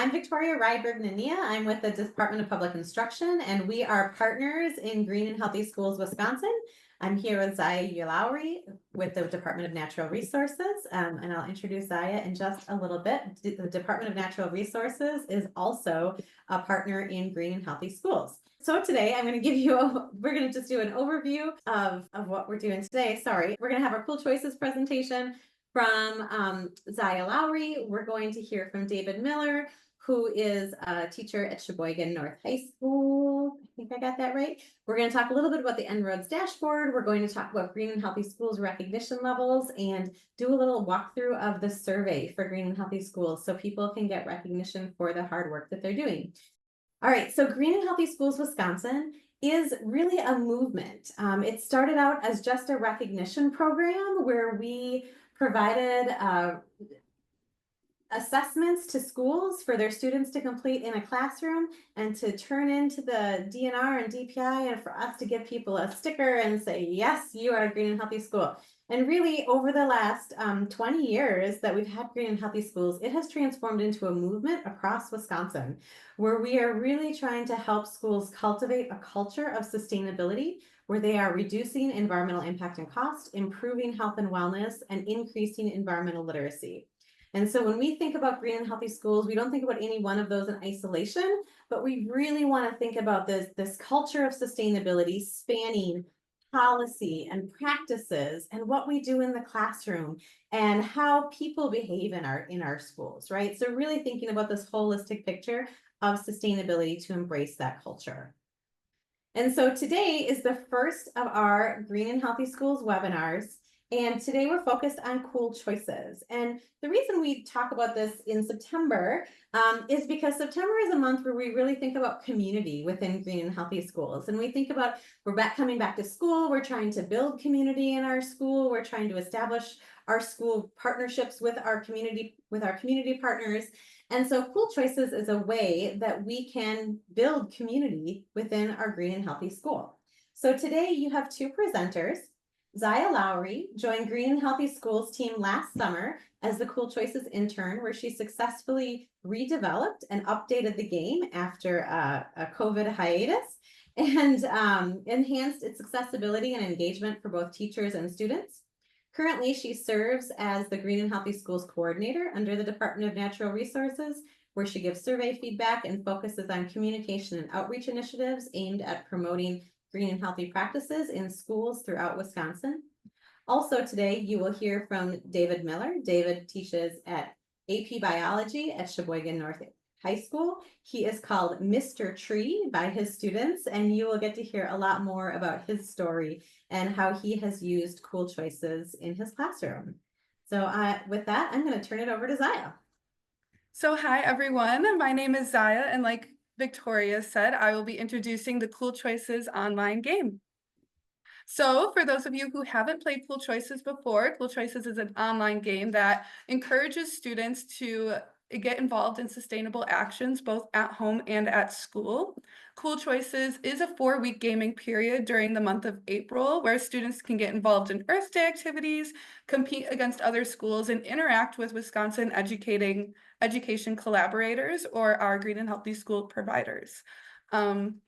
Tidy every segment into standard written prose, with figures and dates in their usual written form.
I'm Victoria Rydberg-Nania. I'm with the Department of Public Instruction, and we are partners in Green and Healthy Schools, Wisconsin. I'm here with Zaya Lowry with the Department of Natural Resources, and I'll introduce Zaya in just a little bit. The Department of Natural Resources is also a partner in Green and Healthy Schools. So today I'm going to give you, we're going to just do an overview of what we're doing today. Sorry, we're going to have our Cool Choices presentation from Zaya Lowry. We're going to hear from David Miller, who is a teacher at Sheboygan North High School. I think I got that right. We're going to talk a little bit about the En-ROADS dashboard. We're going to talk about Green and Healthy Schools recognition levels and do a little walkthrough of the survey for Green and Healthy Schools so people can get recognition for the hard work that they're doing. All right, so Green and Healthy Schools Wisconsin is really a movement. It started out as just a recognition program where we provided assessments to schools for their students to complete in a classroom and to turn into the DNR and DPI, and for us to give people a sticker and say, yes, you are a Green and Healthy School. And really, over the last 20 years that we've had Green and Healthy Schools, it has transformed into a movement across Wisconsin, where we are really trying to help schools cultivate a culture of sustainability, where they are reducing environmental impact and cost, improving health and wellness, and increasing environmental literacy. And so when we think about Green and Healthy Schools, we don't think about any one of those in isolation, but we really want to think about this culture of sustainability spanning policy and practices and what we do in the classroom and how people behave in our schools, right? So really thinking about this holistic picture of sustainability to embrace that culture. And so today is the first of our Green and Healthy Schools webinars. And today we're focused on cool choices. And the reason we talk about this in September is because September is a month where we really think about community within Green and Healthy Schools. And we think about, coming back to school, we're trying to build community in our school, we're trying to establish our school partnerships with our community partners. And so Cool Choices is a way that we can build community within our Green and Healthy School. So today you have two presenters. Zaya Lowry joined Green and Healthy Schools team last summer as the Cool Choices intern, where she successfully redeveloped and updated the game after a COVID hiatus and enhanced its accessibility and engagement for both teachers and students. Currently, she serves as the Green and Healthy Schools coordinator under the Department of Natural Resources, where she gives survey feedback and focuses on communication and outreach initiatives aimed at promoting green and healthy practices in schools throughout Wisconsin. Also today, you will hear from David Miller. David teaches at AP Biology at Sheboygan North High School. He is called Mr. Tree by his students, and you will get to hear a lot more about his story and how he has used Cool Choices in his classroom. So with that, I'm going to turn it over to Zaya. So hi, everyone. My name is Zaya, and like Victoria said, I will be introducing the Cool Choices online game. So for those of you who haven't played Cool Choices before, Cool Choices is an online game that encourages students to get involved in sustainable actions both at home and at school. Cool Choices is a 4-week gaming period during the month of April where students can get involved in Earth Day activities, compete against other schools, and interact with Wisconsin education collaborators or our Green and Healthy School providers. And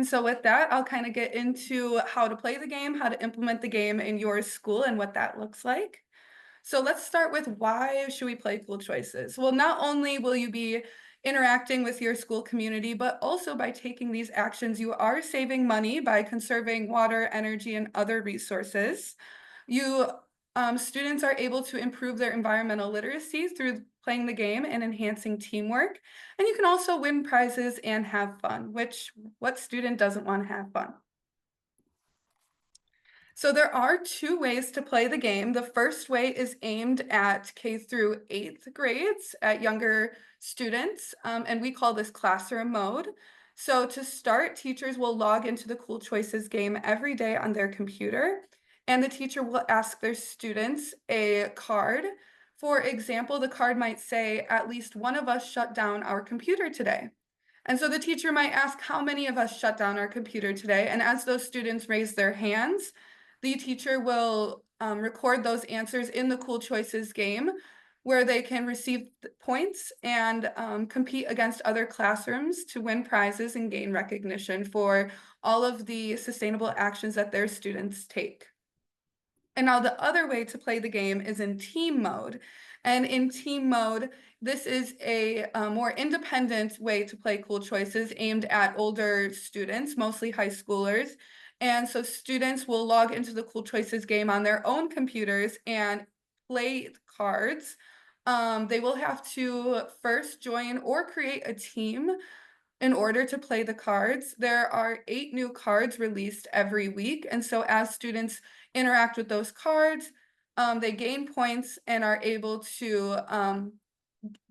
so with that, I'll kind of get into how to play the game, how to implement the game in your school, and what that looks like. So let's start with, why should we play Cool Choices? Well, not only will you be interacting with your school community, but also by taking these actions, you are saving money by conserving water, energy, and other resources. Students are able to improve their environmental literacy through playing the game and enhancing teamwork. And you can also win prizes and have fun, which what student doesn't want to have fun? So there are 2 ways to play the game. The first way is aimed at K through 8th grades, at younger students, and we call this classroom mode. So to start, teachers will log into the Cool Choices game every day on their computer, and the teacher will ask their students a card. For example, the card might say, at least one of us shut down our computer today. And so the teacher might ask, how many of us shut down our computer today? And as those students raise their hands, the teacher will record those answers in the Cool Choices game, where they can receive points and compete against other classrooms to win prizes and gain recognition for all of the sustainable actions that their students take. And now the other way to play the game is in team mode. And in team mode, this is a more independent way to play Cool Choices aimed at older students, mostly high schoolers. And so students will log into the Cool Choices game on their own computers and play cards. They will have to first join or create a team in order to play the cards. There are 8 new cards released every week. And so as students interact with those cards, they gain points and are able to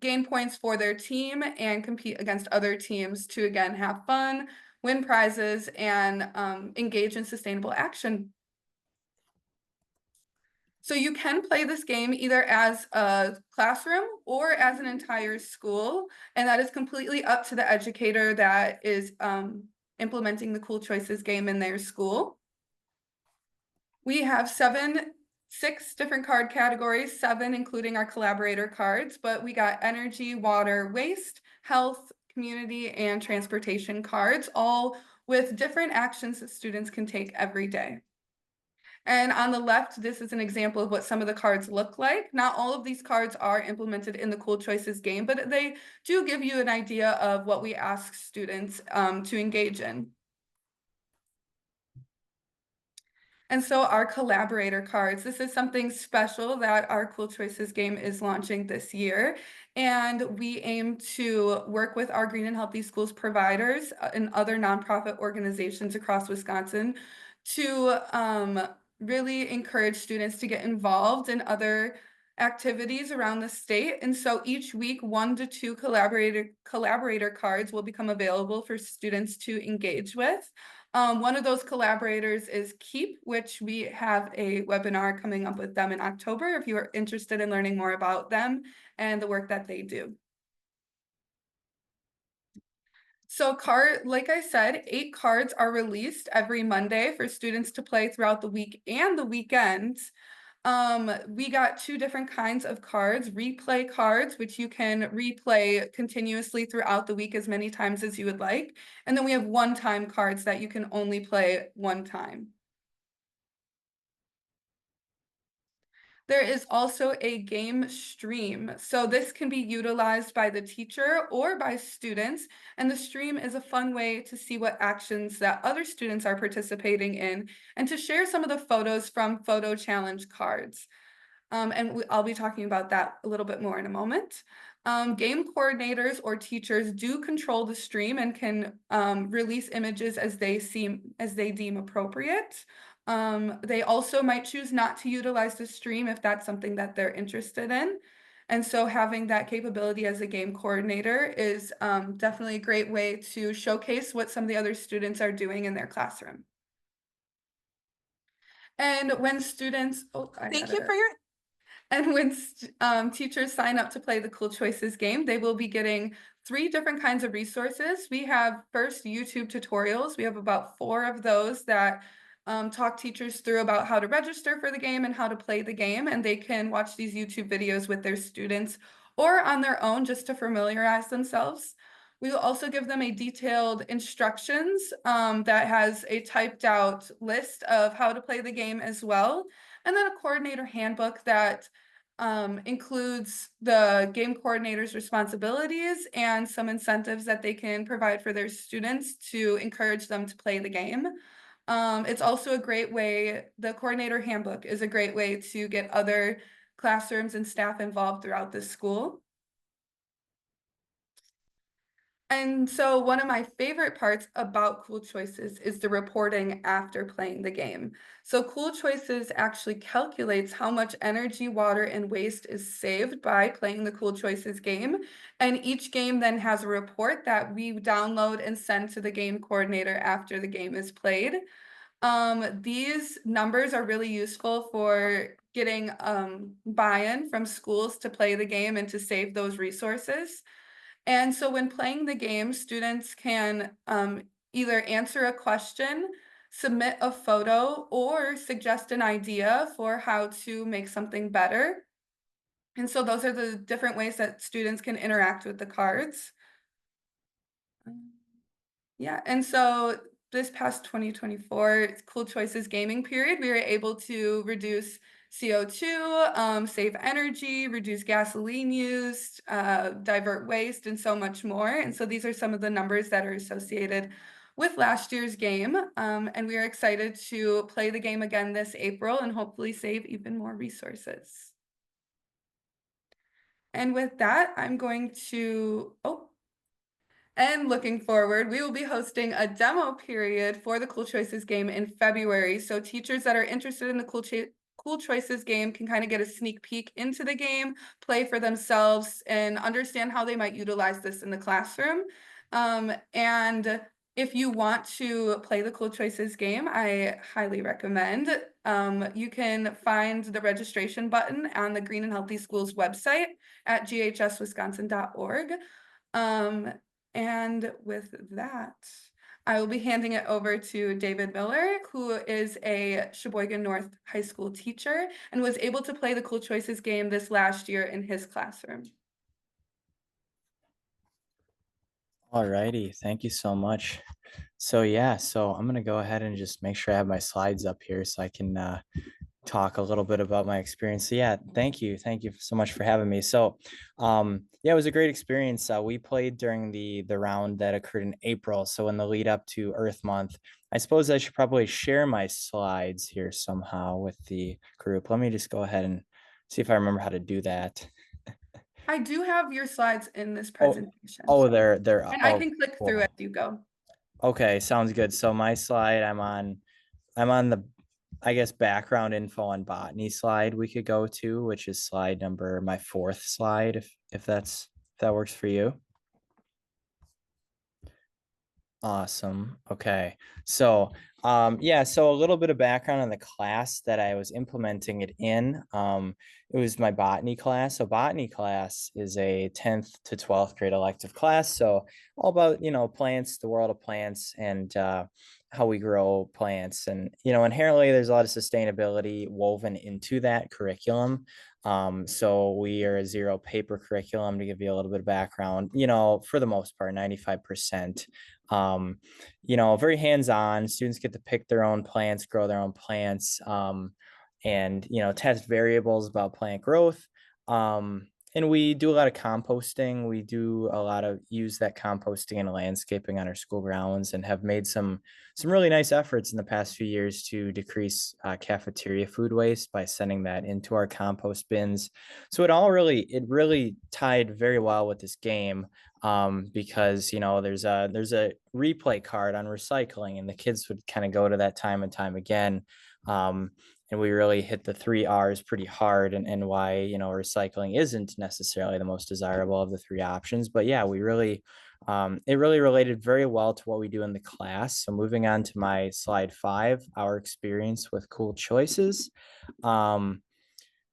gain points for their team and compete against other teams to, again, have fun, win prizes, and engage in sustainable action. So you can play this game either as a classroom or as an entire school, and that is completely up to the educator that is implementing the Cool Choices game in their school. We have 6 different card categories, 7 including our collaborator cards, but we got energy, water, waste, health, community, and transportation cards, all with different actions that students can take every day. And on the left, this is an example of what some of the cards look like. Not all of these cards are implemented in the Cool Choices game, but they do give you an idea of what we ask students to engage in. And so our collaborator cards, this is something special that our Cool Choices game is launching this year. And we aim to work with our Green and Healthy Schools providers and other nonprofit organizations across Wisconsin to really encourage students to get involved in other activities around the state. And so each week, 1 to 2 collaborator cards will become available for students to engage with. One of those collaborators is Keep, which we have a webinar coming up with them in October if you are interested in learning more about them and the work that they do. So like I said, 8 cards are released every Monday for students to play throughout the week and the weekends. We got 2 different kinds of cards, replay cards, which you can replay continuously throughout the week as many times as you would like. And then we have one-time cards that you can only play one time. There is also a game stream. So this can be utilized by the teacher or by students. And the stream is a fun way to see what actions that other students are participating in and to share some of the photos from photo challenge cards. I'll be talking about that a little bit more in a moment. Game coordinators or teachers do control the stream and can release images as they deem appropriate. They also might choose not to utilize the stream if that's something that they're interested in. And so having that capability as a game coordinator is definitely a great way to showcase what some of the other students are doing in their classroom. And when students, Thank you for your and when teachers sign up to play the Cool Choices game, they will be getting 3 different kinds of resources. We have first YouTube tutorials. We have about 4 of those that talk teachers through about how to register for the game and how to play the game. And they can watch these YouTube videos with their students or on their own just to familiarize themselves. We will also give them a detailed instructions that has a typed out list of how to play the game as well. And then a coordinator handbook that includes the game coordinator's responsibilities and some incentives that they can provide for their students to encourage them to play the game. It's also a great way, the coordinator handbook is a great way to get other classrooms and staff involved throughout the school. And so one of my favorite parts about Cool Choices is the reporting after playing the game. So Cool Choices actually calculates how much energy, water, and waste is saved by playing the Cool Choices game. And each game then has a report that we download and send to the game coordinator after the game is played. These numbers are really useful for getting buy-in from schools to play the game and to save those resources. And so when playing the game, students can either answer a question, submit a photo, or suggest an idea for how to make something better. And so those are the different ways that students can interact with the cards. Yeah, and so this past 2024 Cool Choices gaming period, we were able to reduce CO2, save energy, reduce gasoline use, divert waste, and so much more. And so these are some of the numbers that are associated with last year's game. And we are excited to play the game again this April and hopefully save even more resources. And with that, I'm going to, and looking forward, we will be hosting a demo period for the Cool Choices game in February. So teachers that are interested in the Cool Choices game can kind of get a sneak peek into the game, play for themselves, and understand how they might utilize this in the classroom. And if you want to play the Cool Choices game, I highly recommend. You can find the registration button on the Green and Healthy Schools website at ghswisconsin.org. And with that, I will be handing it over to David Miller, who is a Sheboygan North High School teacher and was able to play the Cool Choices game this last year in his classroom. All righty, thank you so much. So yeah, so I'm gonna go ahead and just make sure I have my slides up here so I can talk a little bit about my experience. So yeah, thank you so much for having me. So yeah, it was a great experience. We played during the round that occurred in April, so in the lead up to Earth Month. I suppose I should probably share my slides here somehow with the group. Let me just go ahead and see if I remember how to do that. I do have your slides in this Oh, presentation. oh, So- they're and I oh, can click cool. through as you go. Okay, sounds good. So my slide, I'm on the, I guess, background info on botany slide we could go to, which is slide number, my fourth slide, if that works for you. Awesome. Okay. So, yeah, so a little bit of background on the class that I was implementing it in. It was my botany class. So botany class is a 10th to 12th grade elective class. So all about, plants, the world of plants, and how we grow plants. And, inherently there's a lot of sustainability woven into that curriculum. So we are a zero paper curriculum, to give you a little bit of background, for the most part, 95%. Very hands-on. Students get to pick their own plants, grow their own plants, and test variables about plant growth. And we do a lot of composting. We do a lot of use that composting and landscaping on our school grounds, and have made some really nice efforts in the past few years to decrease cafeteria food waste by sending that into our compost bins. So it really tied very well with this game, because there's a replay card on recycling, and the kids would kind of go to that time and time again. And we really hit the 3 R's pretty hard, and why recycling isn't necessarily the most desirable of the three options. But yeah, we really it really related very well to what we do in the class. So moving on to my slide 5, our experience with Cool Choices.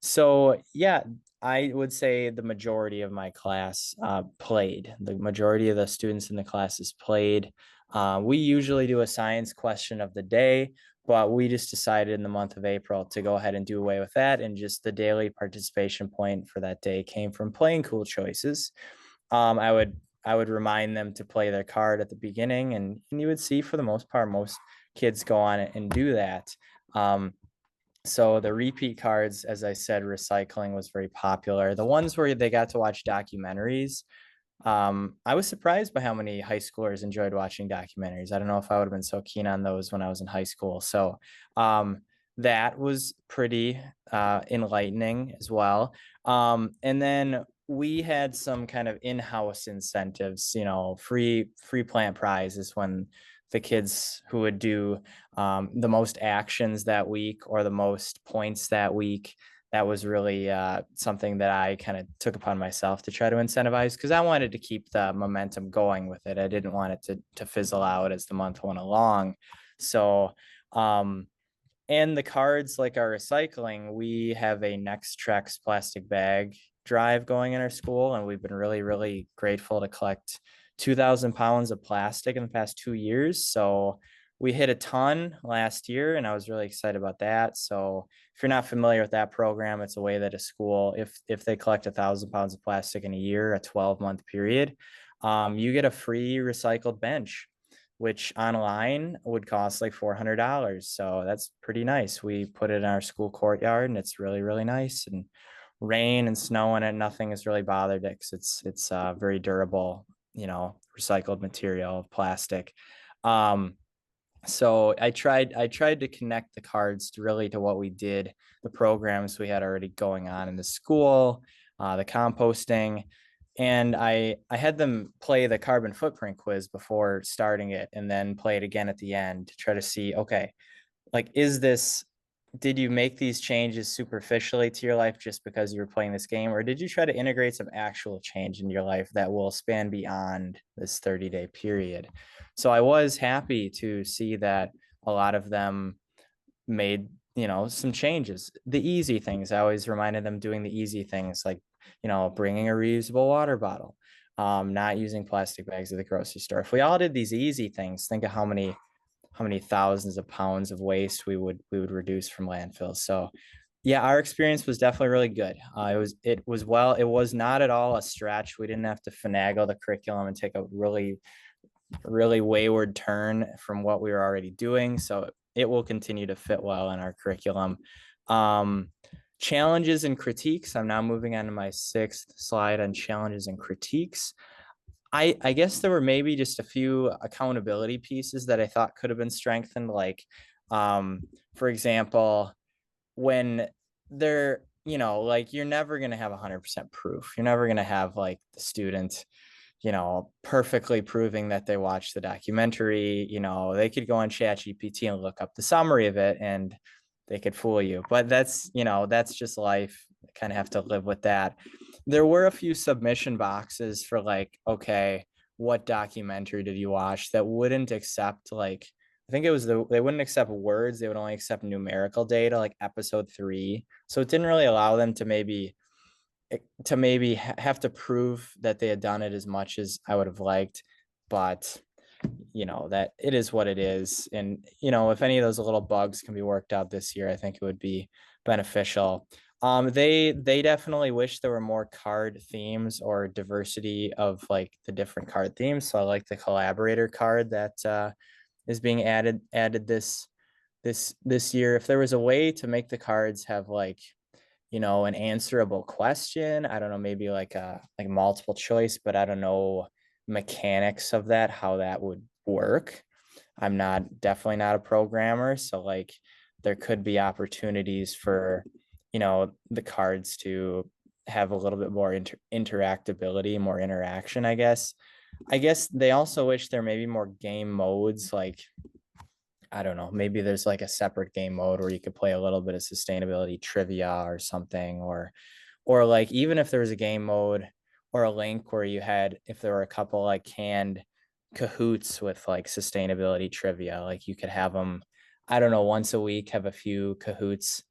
So yeah, I would say the majority of my class played. The majority of the students in the classes played. We usually do a science question of the day, but we just decided in the month of April to go ahead and do away with that. And just the daily participation point for that day came from playing Cool Choices. I would remind them to play their card at the beginning, and you would see, for the most part, most kids go on and do that. So the repeat cards, as I said, recycling was very popular. The ones where they got to watch documentaries, I was surprised by how many high schoolers enjoyed watching documentaries. I don't know if I would have been so keen on those when I was in high school. So that was pretty enlightening as well. And then we had some kind of in-house incentives, free plant prizes when the kids who would do the most actions that week or the most points that week. That was really something that I kind of took upon myself to try to incentivize, because I wanted to keep the momentum going with it. I didn't want it to fizzle out as the month went along. So, and the cards, like our recycling, we have a Next Trex plastic bag drive going in our school, and we've been really, really grateful to collect 2,000 pounds of plastic in the past 2 years. So we hit a ton last year, and I was really excited about that. So if you're not familiar with that program, it's a way that a school, if they collect 1,000 pounds of plastic in a year, a 12-month period, you get a free recycled bench, which online would cost like $400. So that's pretty nice. We put it in our school courtyard, and it's really, really nice. And rain and snow in it, nothing has really bothered it because it's very durable, recycled material, plastic. So I tried to connect the cards to what we did, the programs we had already going on in the school, the composting, and I had them play the carbon footprint quiz before starting it, and then play it again at the end to try to see, okay, like, did you make these changes superficially to your life just because you were playing this game, or did you try to integrate some actual change in your life that will span beyond this 30-day period? So I was happy to see that a lot of them made, some changes. The easy things, I always reminded them doing the easy things, like, bringing a reusable water bottle, not using plastic bags at the grocery store. If we all did these easy things, think of how many thousands of pounds of waste we would reduce from landfills. So yeah, our experience was definitely really good. It was not at all a stretch. We didn't have to finagle the curriculum and take a really, really wayward turn from what we were already doing. So it will continue to fit well in our curriculum. Challenges and critiques. I'm now moving on to my 6th slide on challenges and critiques. I guess there were maybe just a few accountability pieces that I thought could have been strengthened. Like, for example, when like, you're never going to have 100% proof. You're never going to have like the student, perfectly proving that they watched the documentary. They could go on ChatGPT and look up the summary of it, and they could fool you. But that's just life. Kind of have to live with that. There were a few submission boxes for like, okay, what documentary did you watch, that wouldn't accept, like, I think they wouldn't accept words, they would only accept numerical data, like episode 3. So it didn't really allow them to maybe have to prove that they had done it as much as I would have liked. But that it is what it is. And if any of those little bugs can be worked out this year, I think it would be beneficial. They definitely wish there were more card themes or diversity of like the different card themes. So I like the collaborator card that is being added this year. If there was a way to make the cards have like, an answerable question, I don't know, maybe like multiple choice, but I don't know mechanics of that, how that would work. I'm definitely not a programmer, so like there could be opportunities for the cards to have a little bit more interactability, more interaction, I guess. They also wish there may be more game modes, like, I don't know, maybe there's like a separate game mode where you could play a little bit of sustainability trivia or something, or like, even if there was a game mode or a link where if there were a couple like canned cahoots with like sustainability trivia, like you could have them, I don't know, once a week, have a few cahoots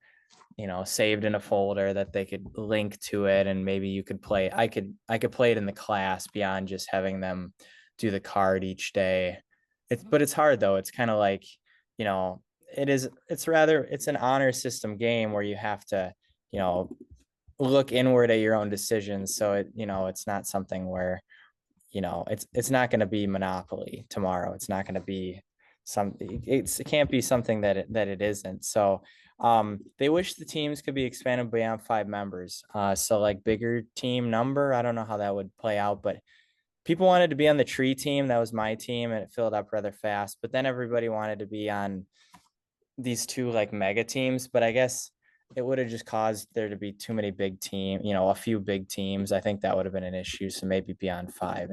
saved in a folder that they could link to it, and maybe you could play, I could play it in the class beyond just having them do the card each day. But it's hard though. It's kind of like, it's an honor system game where you have to look inward at your own decisions. So it's not something where it's not going to be Monopoly tomorrow. It's not going to be it can't be something that it isn't. So they wish the teams could be expanded beyond 5 members. So like bigger team number, I don't know how that would play out, but people wanted to be on the tree team. That was my team, and it filled up rather fast. But then everybody wanted to be on these 2 like mega teams. But I guess it would have just caused there to be too many big a few big teams. I think that would have been an issue. So maybe beyond 5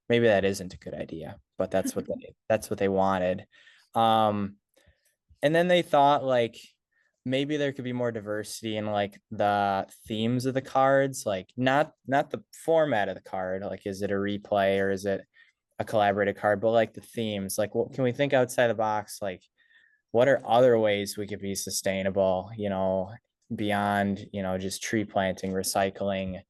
maybe that isn't a good idea, but that's what they wanted. And then they thought like maybe there could be more diversity in like the themes of the cards, like not the format of the card, like is it a replay or is it a collaborated card, but like the themes, like what can we think outside the box, like what are other ways we could be sustainable, beyond just tree planting, recycling,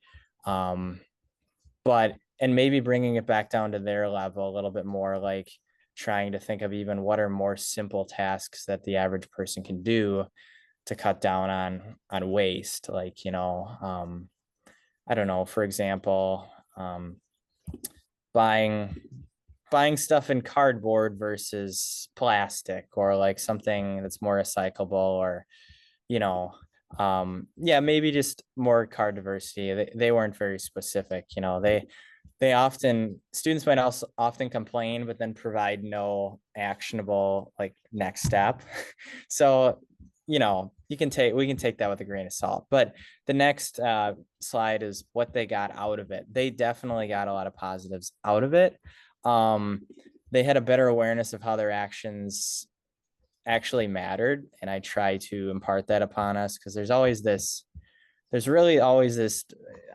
but and maybe bringing it back down to their level a little bit more, like trying to think of even what are more simple tasks that the average person can do to cut down on waste. Like, I don't know, for example, buying buying stuff in cardboard versus plastic, or like something that's more recyclable, or you know yeah, maybe just more card diversity. They weren't very specific. They often students might also often complain but then provide no actionable like next step. So we can take that with a grain of salt. But the next slide is what they got out of it. They definitely got a lot of positives out of it. um they had a better awareness of how their actions actually mattered, and I try to impart that upon us, because there's really always this,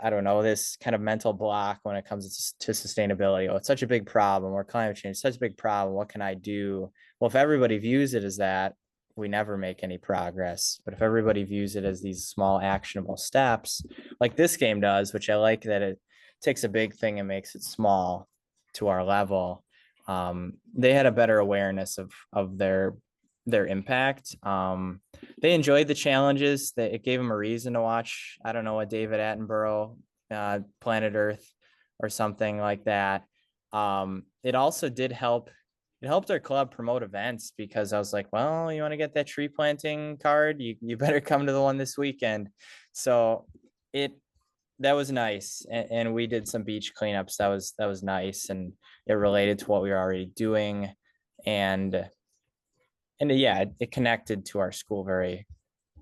I don't know, this kind of mental block when it comes to sustainability. Oh, it's such a big problem, or climate change is such a big problem, what can I do? Well, if everybody views it as that, we never make any progress. But if everybody views it as these small actionable steps, like this game does, which I like that it takes a big thing and makes it small to our level. They had a better awareness of their impact. They enjoyed the challenges. That it gave them a reason to watch, I don't know, a David Attenborough Planet Earth or something like that. It also did help. It helped our club promote events, because I was like, well, you want to get that tree planting card, you better come to the one this weekend. So it that was nice. And we did some beach cleanups. That was nice, and it related to what we were already doing. And yeah, it connected to our school very,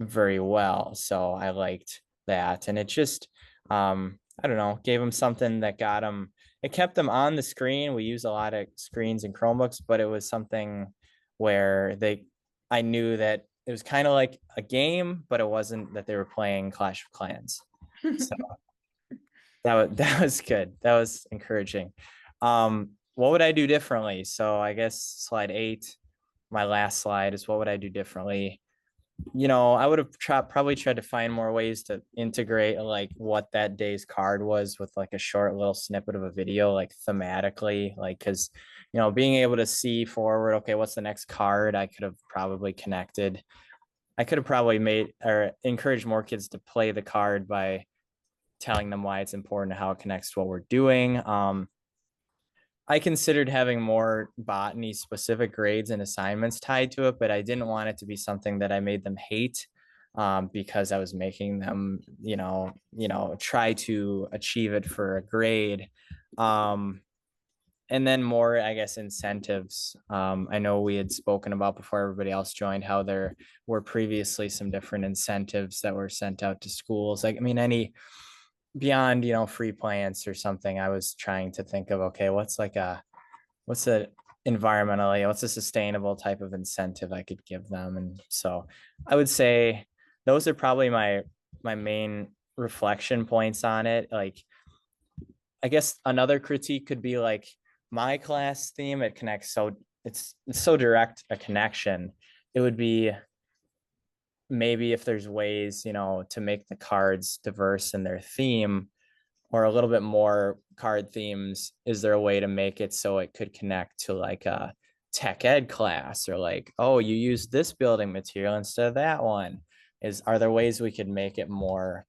very well. So I liked that. And it just, I don't know, gave them something that got them, it kept them on the screen. We use a lot of screens and Chromebooks, but it was something where I knew that it was kind of like a game, but it wasn't that they were playing Clash of Clans. So that was good. That was encouraging. What would I do differently? So I guess slide 8, my last slide, is what would I do differently? I would have probably tried to find more ways to integrate like what that day's card was with like a short little snippet of a video, like thematically, like, because being able to see forward, okay, what's the next card? I could have probably made or encouraged more kids to play the card by telling them why it's important, how it connects to what we're doing. I considered having more botany specific grades and assignments tied to it, but I didn't want it to be something that I made them hate, because I was making them, try to achieve it for a grade. And then more, I guess, incentives. I know we had spoken about before everybody else joined how there were previously some different incentives that were sent out to schools. Like, I mean, any beyond free plants or something, I was trying to think of, okay, what's a environmentally, what's a sustainable type of incentive I could give them. And so I would say those are probably my main reflection points on it. Like, I guess another critique could be like my class theme, it connects, so it's so direct a connection. It would be maybe if there's ways, to make the cards diverse in their theme, or a little bit more card themes, is there a way to make it so it could connect to like a tech ed class, or like, oh, you use this building material instead of that one? Are there ways we could make it more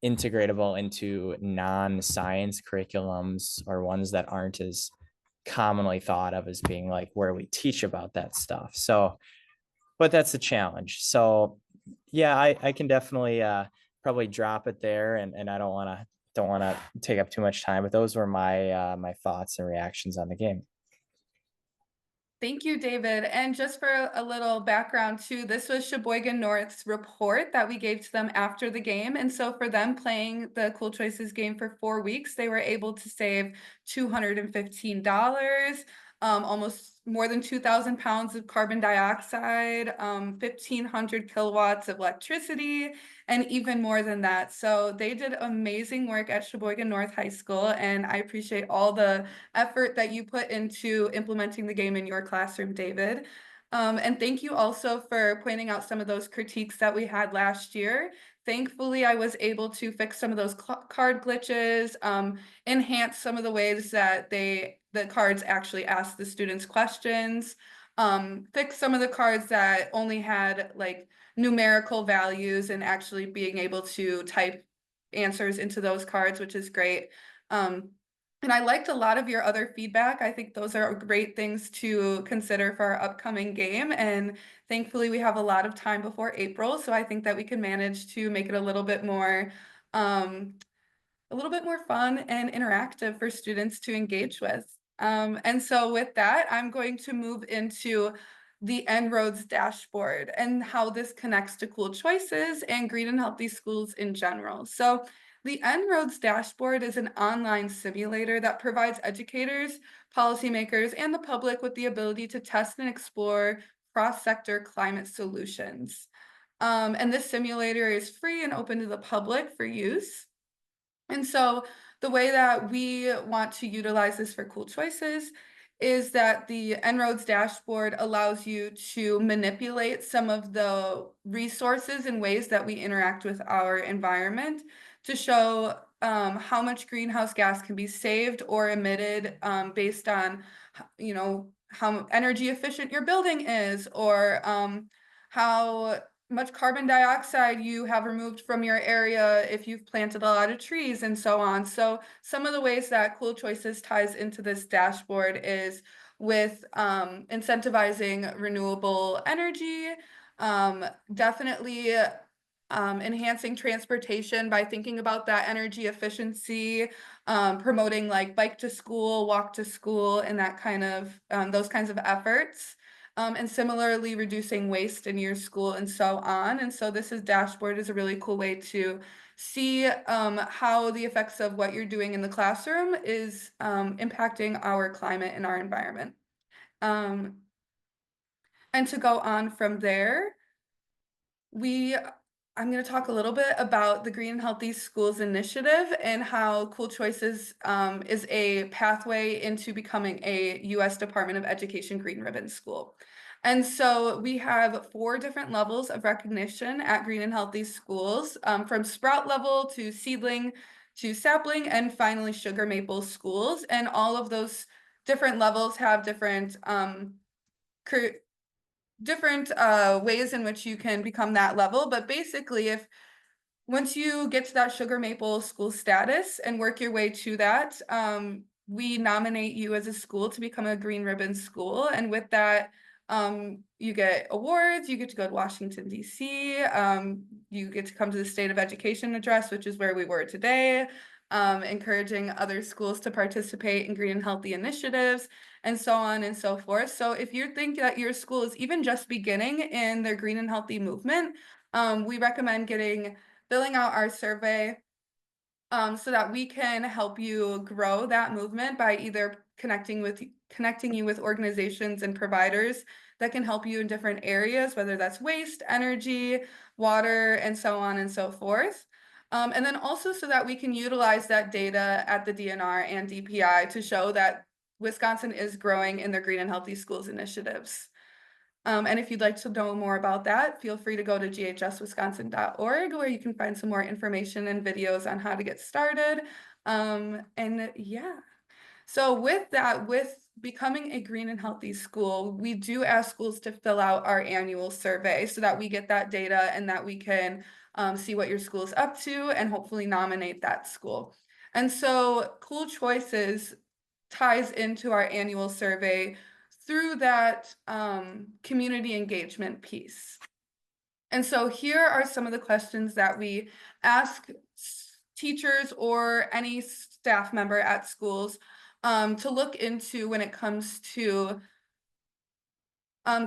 integratable into non-science curriculums, or ones that aren't as commonly thought of as being like where we teach about that stuff? So, but that's a challenge. So yeah, I can definitely probably drop it there, and I don't want to take up too much time, but those were my thoughts and reactions on the game. Thank you, David. And just for a little background too, this was Sheboygan North's report that we gave to them after the game. And so for them playing the Cool Choices game for 4 weeks, they were able to save $215, almost more than 2,000 pounds of carbon dioxide, 1,500 kilowatts of electricity, and even more than that. So they did amazing work at Sheboygan North High School, and I appreciate all the effort that you put into implementing the game in your classroom, David. And thank you also for pointing out some of those critiques that we had last year. Thankfully, I was able to fix some of those card glitches, enhance some of the ways that the cards actually ask the students questions, fix some of the cards that only had like numerical values and actually being able to type answers into those cards, which is great. And I liked a lot of your other feedback. I think those are great things to consider for our upcoming game. And thankfully, we have a lot of time before April. So I think that we can manage to make it a little bit more fun and interactive for students to engage with. And so with that, I'm going to move into the En-ROADS dashboard and how this connects to Cool Choices and Green and Healthy Schools in general. So the En-ROADS dashboard is an online simulator that provides educators, policymakers, and the public with the ability to test and explore cross-sector climate solutions. And this simulator is free and open to the public for use. And so the way that we want to utilize this for Cool Choices is that the En-ROADS dashboard allows you to manipulate some of the resources and ways that we interact with our environment to show how much greenhouse gas can be saved or emitted based on, how energy efficient your building is, or how much carbon dioxide you have removed from your area if you've planted a lot of trees and so on. So some of the ways that Cool Choices ties into this dashboard is with incentivizing renewable energy, definitely enhancing transportation by thinking about that energy efficiency, promoting like bike to school, walk to school, and that kind of those kinds of efforts. And similarly reducing waste in your school and so on. And so this dashboard is a really cool way to see how the effects of what you're doing in the classroom is impacting our climate and our environment. And to go on from there, I'm going to talk a little bit about the Green and Healthy Schools Initiative and how Cool Choices is a pathway into becoming a U.S. Department of Education Green Ribbon School. And so we have 4 different levels of recognition at Green and Healthy Schools, from sprout level to seedling to sapling, and finally sugar maple schools. And all of those different levels have different ways in which you can become that level. But basically, once you get to that sugar maple school status and work your way to that, we nominate you as a school to become a green ribbon school. And with that, you get awards, you get to go to Washington, D.C., you get to come to the State of Education address, which is where we were today, encouraging other schools to participate in green and healthy initiatives, and so on and so forth. So if you think that your school is even just beginning in their green and healthy movement, we recommend filling out our survey so that we can help you grow that movement by either connecting you with organizations and providers that can help you in different areas, whether that's waste, energy, water, and so on and so forth. And then also so that we can utilize that data at the DNR and DPI to show that Wisconsin is growing in their green and healthy schools initiatives. And if you'd like to know more about that, feel free to go to ghswisconsin.org, where you can find some more information and videos on how to get started. And yeah, so with that, with becoming a green and healthy school, we do ask schools to fill out our annual survey so that we get that data and that we can see what your school is up to and hopefully nominate that school. And so Cool Choices ties into our annual survey through that community engagement piece. And so here are some of the questions that we ask teachers or any staff member at schools to look into when it comes to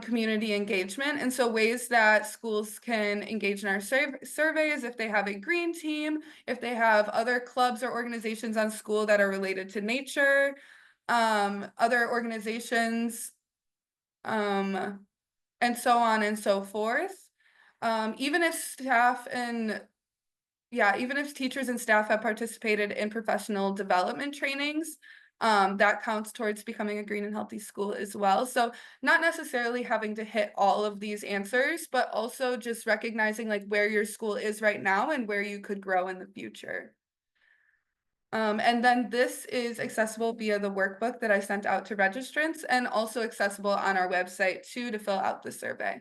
community engagement. And so ways that schools can engage in our surveys, if they have a green team, if they have other clubs or organizations on school that are related to nature, other organizations, and so on and so forth. Even if teachers and staff have participated in professional development trainings, that counts towards becoming a green and healthy school as well. So not necessarily having to hit all of these answers, but also just recognizing like where your school is right now and where you could grow in the future. And then this is accessible via the workbook that I sent out to registrants and also accessible on our website too to fill out the survey.